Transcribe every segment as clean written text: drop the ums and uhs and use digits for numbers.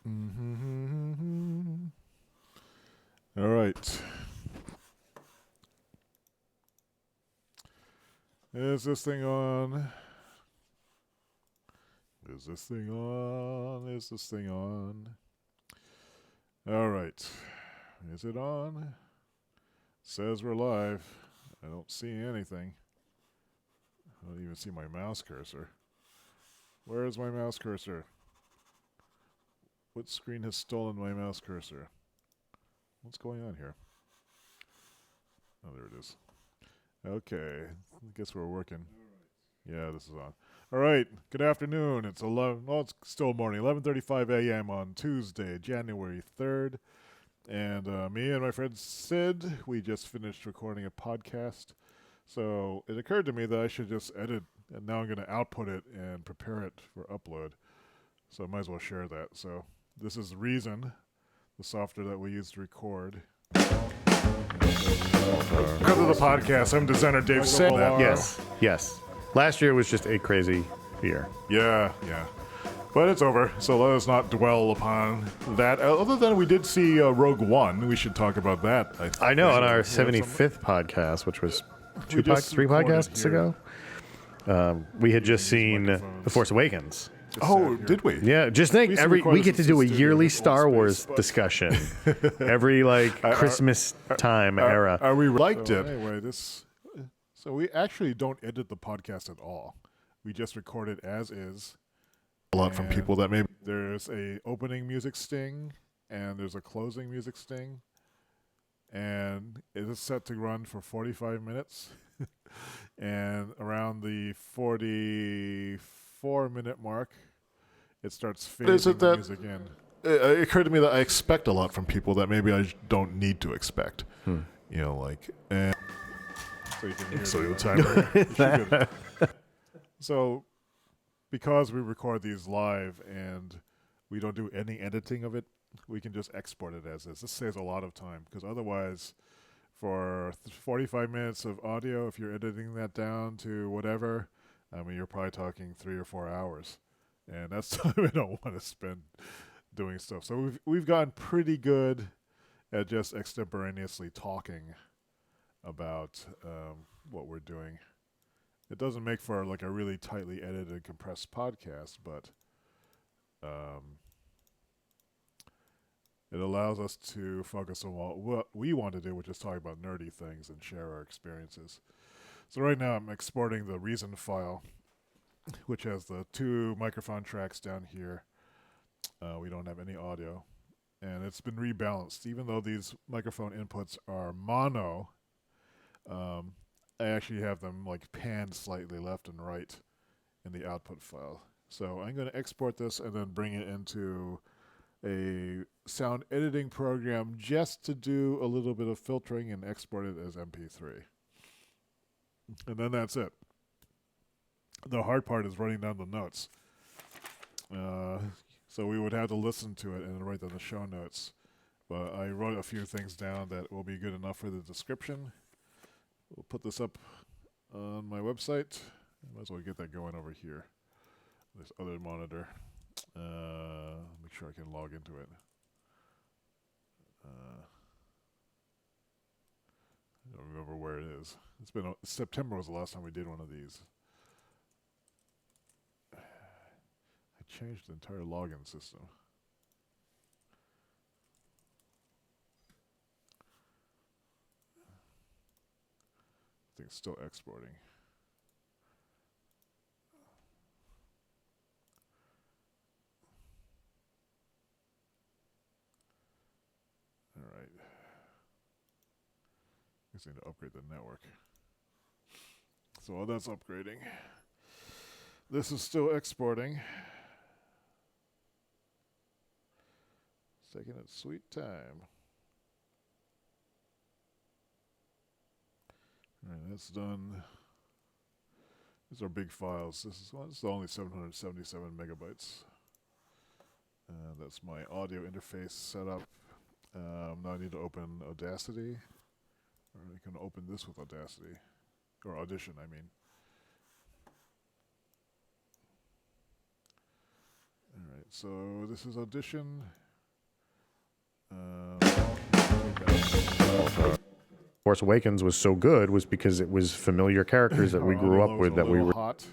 Mm-hmm. All right. Is this thing on? Is this thing on? Is this thing on? All right. Is it on? Says we're live. I don't see anything. I don't even see my mouse cursor. Where is my mouse cursor? What screen has stolen my mouse cursor? What's going on here? Oh, there it is. Okay. I guess we're working. Yeah, this is on. All right. Good afternoon. It's 11. Well, it's still morning. 11:35 a.m. on Tuesday, January 3rd. And me and my friend Sid, we just finished recording a podcast. So it occurred to me that I should just edit, and now I'm going to output it and prepare it for upload. So I might as well share that. So this is Reason, the software that we use to record. Welcome to the podcast. I'm designer Dave Salar. Yes. Last year was just a crazy year. Yeah. But it's over, so let us not dwell upon that. Other than we did see Rogue One. We should talk about that. I know, on our 75th podcast, which was three podcasts ago, we had just seen The Force Awakens. Oh, did we? Yeah, just think, we get to do a yearly Star Wars discussion every Christmas time era. We liked it. Anyway, so we actually don't edit the podcast at all. We just record it as is. A lot from people that maybe there's a opening music sting and there's a closing music sting, and it is set to run for 45 minutes. And around the 44-minute mark, it starts fading the music in. It occurred to me that I expect a lot from people that maybe I don't need to expect. You know, and so you can hear the timer. So, because we record these live and we don't do any editing of it, we can just export it as is. This saves a lot of time, because otherwise, for 45 minutes of audio, if you're editing that down to whatever, I mean, you're probably talking 3 or 4 hours. And that's time I don't want to spend doing stuff. So we've gotten pretty good at just extemporaneously talking about what we're doing. It doesn't make for like a really tightly edited, compressed podcast, but it allows us to focus on what we want to do, which is talk about nerdy things and share our experiences. So right now I'm exporting the Reason file, which has the 2 microphone tracks down here. We don't have any audio, and it's been rebalanced. Even though these microphone inputs are mono, I actually have them like panned slightly left and right in the output file. So I'm going to export this and then bring it into a sound editing program just to do a little bit of filtering and export it as MP3. And then that's it. The hard part is writing down the notes. So we would have to listen to it and write down the show notes. But I wrote a few things down that will be good enough for the description. We'll put this up on my website. Might as well get that going over here. This other monitor. Make sure I can log into it. I don't remember where it is. It's been September was the last time we did one of these. I changed the entire login system. I think it's still exporting. All right. Just need to upgrade the network. So while that's upgrading, this is still exporting. It's taking its sweet time. All right, that's done. These are big files. This is only 777 megabytes. That's my audio interface set up. Now I need to open Audacity. Or I can open this with Audacity. Or Audition, I mean. All right. So this is Audition. Force Awakens was so good was because it was familiar characters that we grew up with. That we were hot.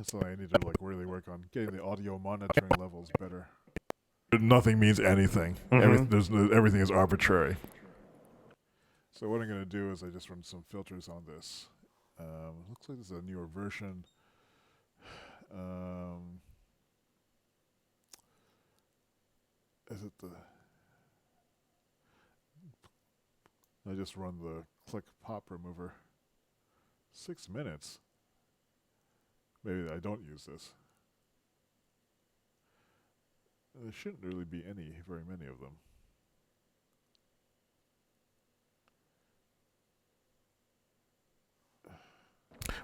So I need to like really work on getting the audio monitoring levels better. Nothing means anything. Everything is arbitrary. So what I'm going to do is I just run some filters on this. Looks like this is a newer version. Is it the... I just run the click pop remover. 6 minutes. Maybe I don't use this. There shouldn't really be very many of them.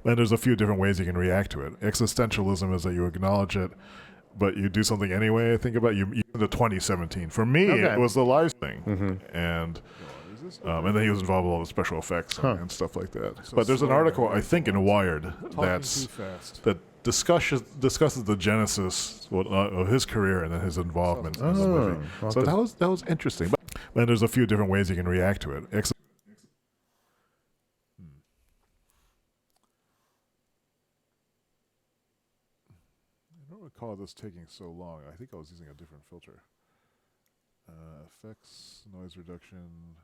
And there's a few different ways you can react to it. Existentialism is that you acknowledge it, but you do something anyway. Think about you into 2017. For me, it was the live thing, and then he was involved with all the special effects and stuff like that. So but there's an article I think in Wired that discusses the genesis of his career and then his involvement in the movie. So that was interesting. But there's a few different ways you can react to it. I don't recall this taking so long. I think I was using a different filter. Effects, noise reduction,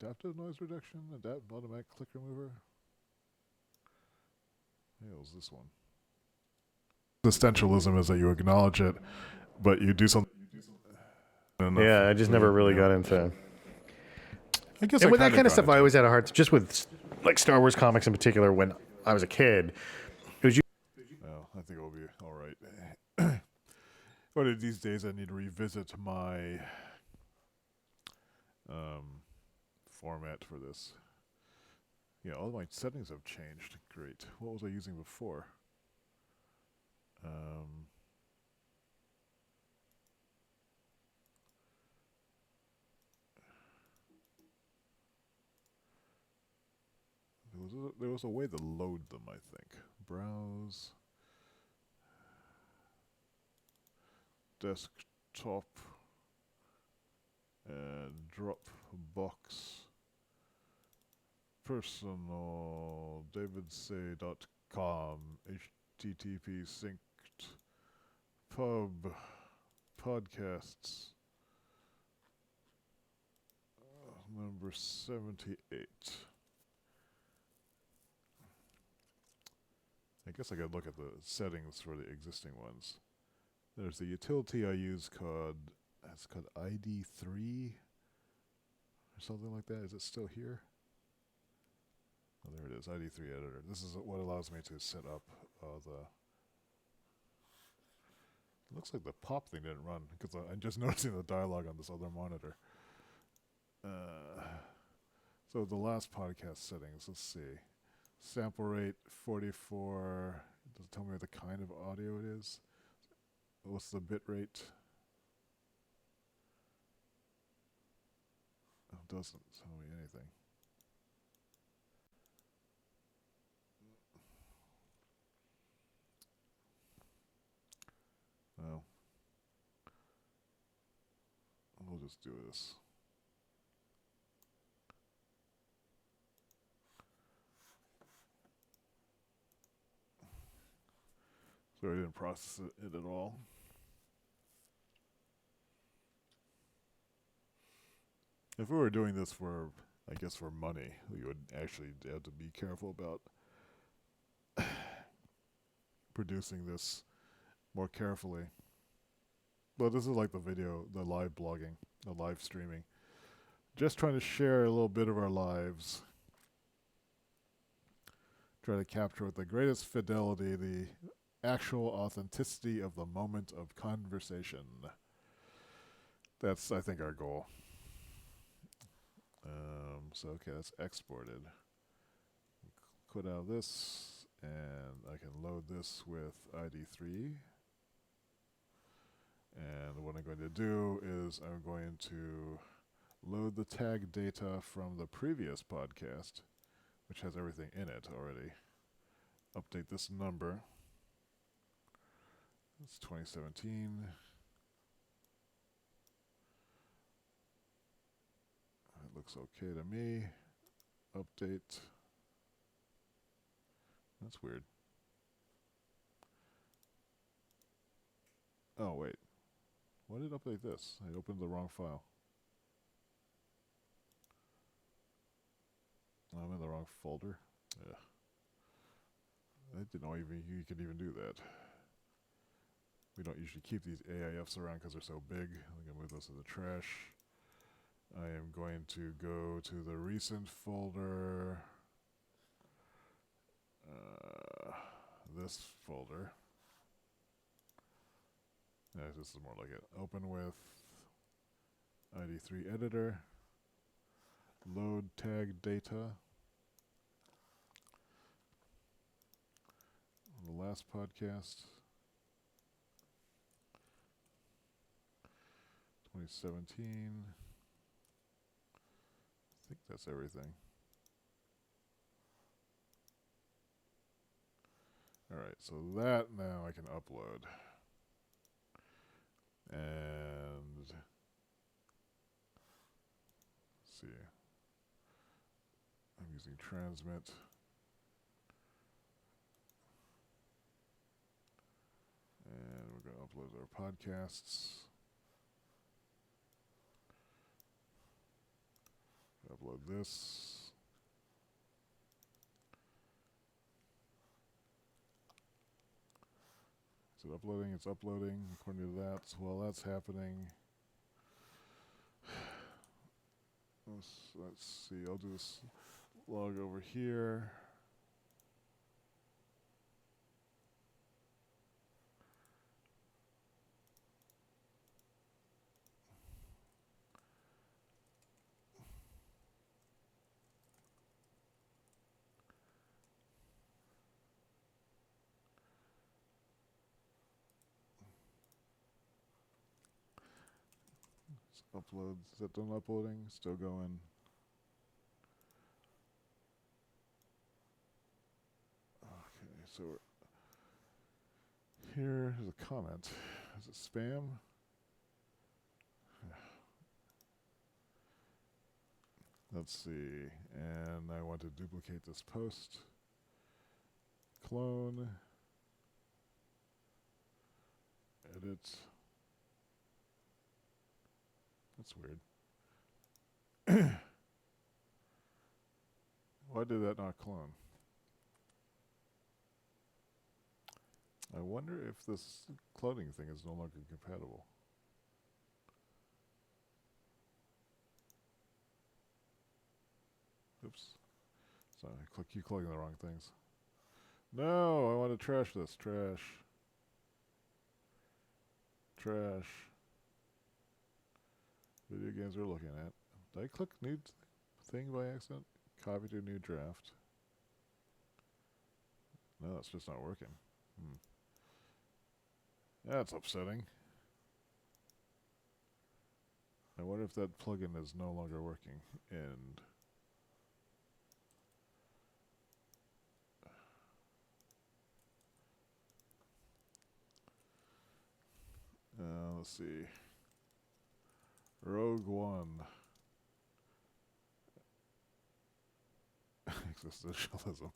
adaptive noise reduction, automatic click remover. Maybe it was this one. Existentialism is that you acknowledge it, but you do something. Yeah, I just never really got into. I guess and with that kind of stuff, I always had a hard time, just with like Star Wars comics in particular. When I was a kid, it was. Well, I think it will be all right. One of these days, I need to revisit my format for this. Yeah, all my settings have changed. Great. What was I using before? There was a way to load them, I think. Browse. Desktop. And Dropbox. Personal. davidsay.com. HTTP synced. Pub. Podcasts. Number 78. I guess I gotta look at the settings for the existing ones. There's the utility I use called ID3 or something like that. Is it still here? Oh, there it is, ID3 editor. This is what allows me to set up the... It looks like the pop thing didn't run because I'm just noticing the dialogue on this other monitor. So the last podcast settings, let's see. Sample rate 44. Does it tell me what the kind of audio it is? What's the bit rate? It doesn't tell me anything. Well, we'll just do this. So I didn't process it at all. If we were doing this for, I guess, for money, we would actually have to be careful about producing this more carefully. But this is like the video, the live blogging, the live streaming. Just trying to share a little bit of our lives. Try to capture with the greatest fidelity the actual authenticity of the moment of conversation. That's, I think, our goal. So, okay, that's exported. Quit out of this, and I can load this with ID3. And what I'm going to do is I'm going to load the tag data from the previous podcast, which has everything in it already. Update this number. It's 2017. It looks okay to me. Update. That's weird. Oh, wait. Why did it update this? I opened the wrong file. I'm in the wrong folder. Yeah. I didn't know even you could even do that. We don't usually keep these AIFs around because they're so big. I'm going to move this to the trash. I am going to go to the recent folder. This folder. Yeah, this is more like it. Open with ID3 editor. Load tag data. The last podcast. 2017. I think that's everything. Alright, so that now I can upload. And let's see. I'm using transmit. And we're going to upload our podcasts. Upload this. Is it uploading? It's uploading according to that. So while that's happening, let's see. I'll do this log over here. Upload. Is that done uploading? Still going. Okay, so here's a comment. Is it spam? Let's see. And I want to duplicate this post. Clone. Edit. That's weird. Why did that not clone? I wonder if this cloning thing is no longer compatible. Oops. So I keep clicking the wrong things. No, I want to trash this. Trash. Trash. Video games we're looking at. Did I click new thing by accident? Copy to new draft. No, it's just not working. That's upsetting. I wonder if that plugin is no longer working. And let's see. Rogue One. Existentialism.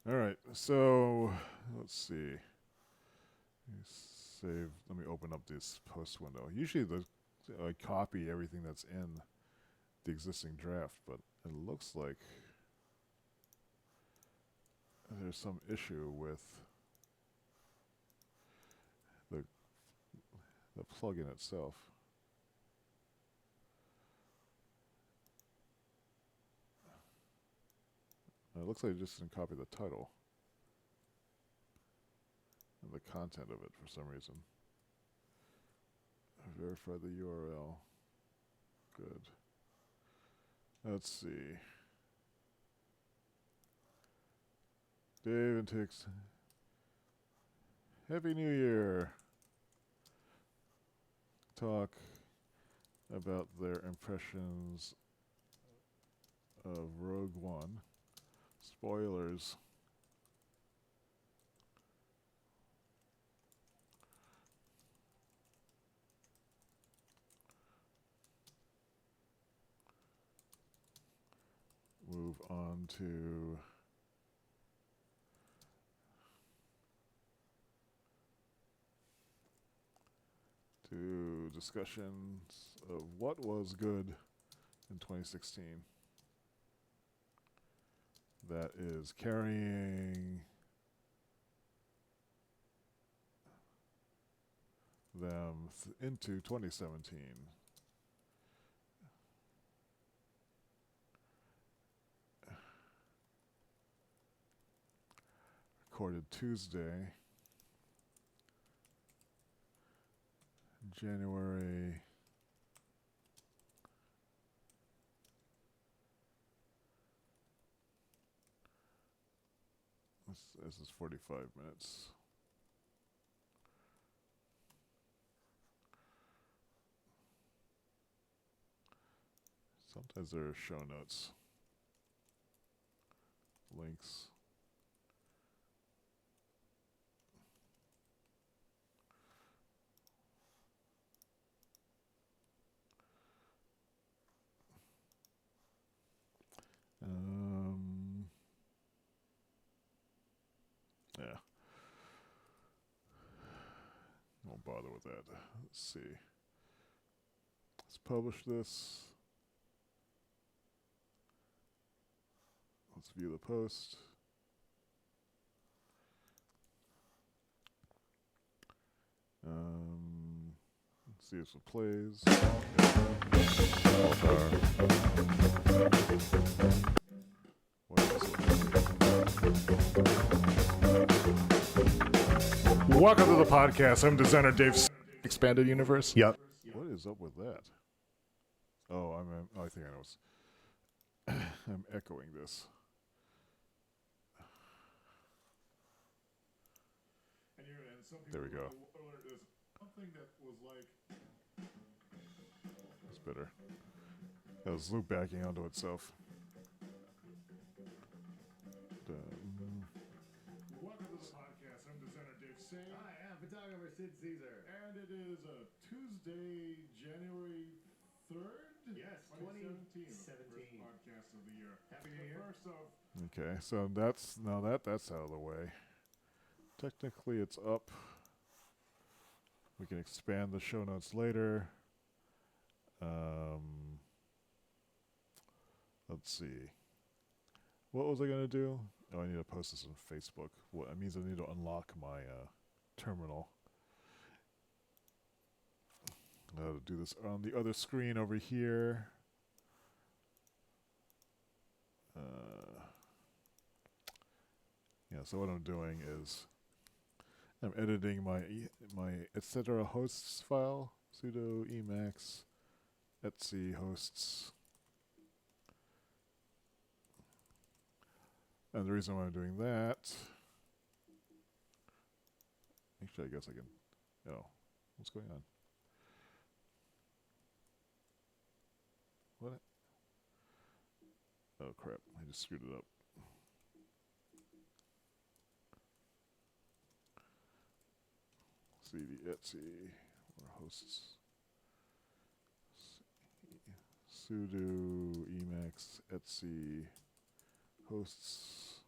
Alright, so let's see. Save. Let me open up this post window. Usually I copy everything that's in the existing draft, but it looks like there's some issue with the plugin itself. It looks like I just didn't copy the title and the content of it for some reason. Verify the URL. Good. Let's see. Dave and Tix. Happy New Year. Talk. about their impressions of Rogue One. Spoilers. Move on to discussions of what was good in 2016. That is carrying them into 2017. Recorded Tuesday, January 45 minutes. Sometimes there are show notes, links. Yeah. Won't bother with that. Let's see. Let's publish this. Let's view the post. Let's see if it plays. Welcome to the podcast. I'm designer Dave. Expanded Universe. Yep. What is up with that? Oh, I think I know. I'm echoing this. There we go. Something that was like. It's better. That was loop backing onto itself. Welcome to the podcast. I'm designer Dave Say. Hi, I'm photographer Sid Caesar. And it is a Tuesday, January 3rd? Yes, 2017. 2017. First podcast of the year. Happy New Year. Okay, so that's out of the way. Technically, it's up. We can expand the show notes later. Let's see. What was I going to do? Oh, I need to post this on Facebook. Well, that means I need to unlock my terminal. I'll do this on the other screen over here. Yeah, so what I'm doing is I'm editing my etc. hosts file, sudo emacs etc hosts. And the reason why I'm doing that, actually I guess I can, what's going on? What? Oh crap, I just screwed it up. CV Etsy or hosts. Sudo emacs Etsy hosts.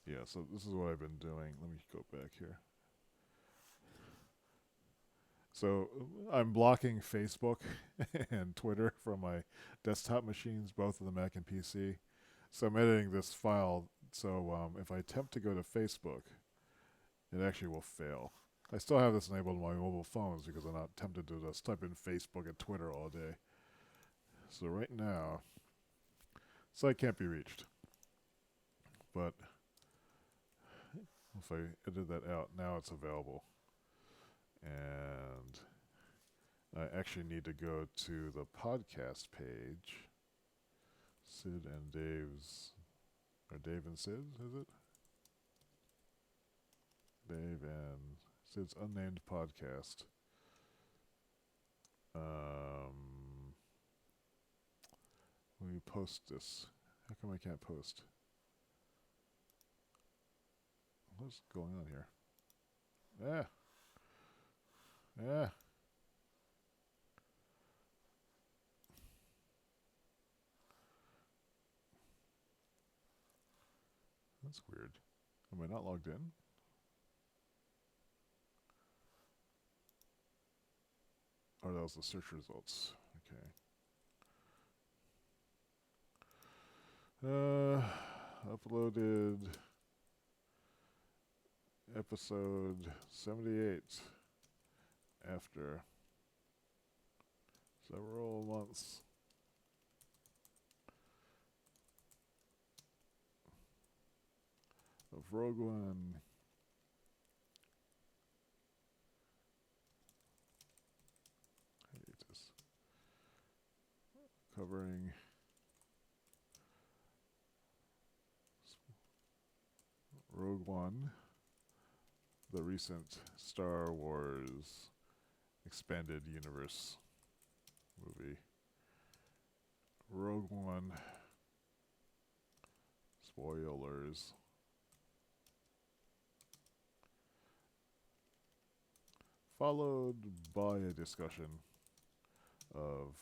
Yeah, so this is what I've been doing. Let me go back here. So I'm blocking Facebook and Twitter from my desktop machines, both of the Mac and PC. So I'm editing this file. So if I attempt to go to Facebook, it actually will fail. I still have this enabled on my mobile phones because I'm not tempted to just type in Facebook and Twitter all day. So right now, site can't be reached. But if I edit that out, now it's available. And I actually need to go to the podcast page. Sid and Dave's, or Dave and Sid, is it? Dave and Sid's unnamed podcast. When we post this, how come I can't post? What's going on here? Yeah. That's weird. Am I not logged in? Oh, that was the search results. Okay. Uploaded episode 78 after several months. Of Rogue One. Hiatus. Covering Rogue One, the recent Star Wars Expanded Universe movie. Rogue One. Spoilers. Followed by a discussion of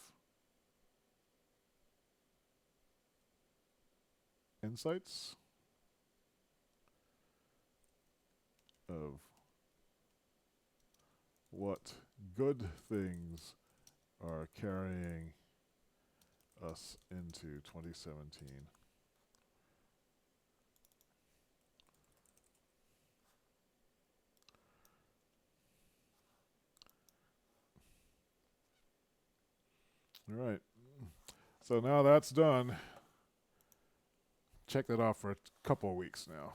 insights of what good things are carrying us into 2017. All right. So now that's done. Check that off for a couple of weeks now.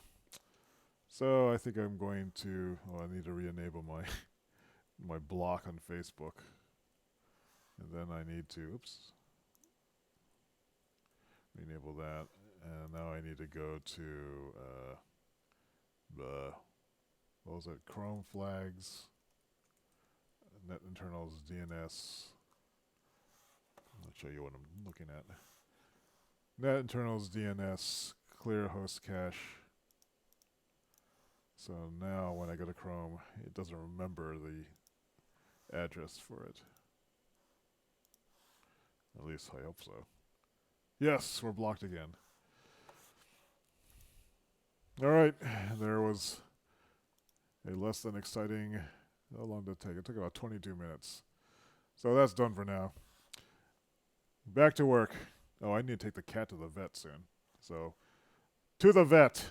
So I think I'm going to, I need to re-enable my my block on Facebook. And then I need to, re-enable that. And now I need to go to, what was it, Chrome flags, net internals, DNS. I'll show you what I'm looking at. Net internals, DNS, clear host cache. So now when I go to Chrome, it doesn't remember the address for it. At least I hope so. Yes, we're blocked again. All right, there was a less than exciting, how long did it take? It took about 22 minutes. So that's done for now. Back to work. Oh, I need to take the cat to the vet soon. So, to the vet.